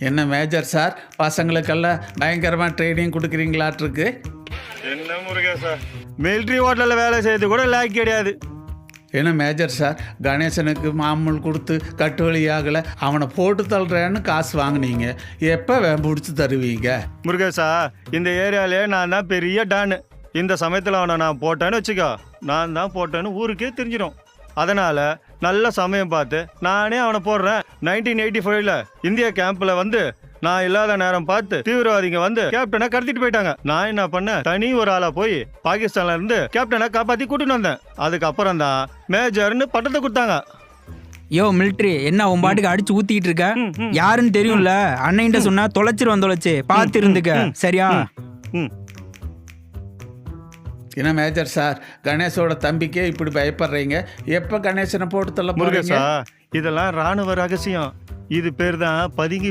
என்ன major sir, பசங்களுக்கெல்லாம் பயங்கரமாக ட்ரைனிங் கொடுக்குறீங்களாட்டிருக்கு. என்ன முருகேசா, மிலிட்ரி ஹோட்டலில் வேலை செய்யறது கூட லாய்க்கு கிடையாது. என்ன மேஜர் சார், கணேசனுக்கு மாமூல் கொடுத்து கட்டுவழி ஆகலை, அவனை போட்டு தள்ளுறேன்னு காசு வாங்கினீங்க, எப்போ பிடிச்சி தருவீங்க? முருகேசா, இந்த ஏரியாலே நான் தான் பெரிய டானு. இந்த சமயத்தில் அவனை நான் போட்டேன்னு வச்சுக்கோ, நான் தான் போட்டேன்னு ஊருக்கே தெரிஞ்சிடும். அதனால் நல்ல சமயம் பார்த்து நானே அவனை போடுறேன். 1985 இந்திய கேம்பில் வந்து நான் இல்லாத நேரம் பார்த்து தீவிரவாதிங்க வந்து கேப்டனை கடத்திட்டு போயிட்டாங்க. நான் என்ன பண்ணேன், தனி ஒரு ஆளா போய் பாகிஸ்தான்ல இருந்து கேப்டனை காப்பாற்றி கூட்டிட்டு வந்தேன். அதுக்கப்புறம் தான் மேஜர்னு பட்டத்தை கொடுத்தாங்க. யோ மிலிட்ரி, என்ன உன் பாட்டுக்கு அடிச்சு ஊத்திட்டு இருக்க? யாருன்னு தெரியும்ல, அண்ணன்ட்ட சொன்னா தொலைச்சு பார்த்து இருந்துக்க, சரியா? என்ன மேஜர் சார், கணேசோட தம்பிக்கே இப்படி பயப்படுறீங்க, எப்போ கணேசனை போட்டு தள்ள போறீங்க? முருகேசா, இதெல்லாம் ராணுவ ரகசியம். இது பேர் தான் பதுங்கி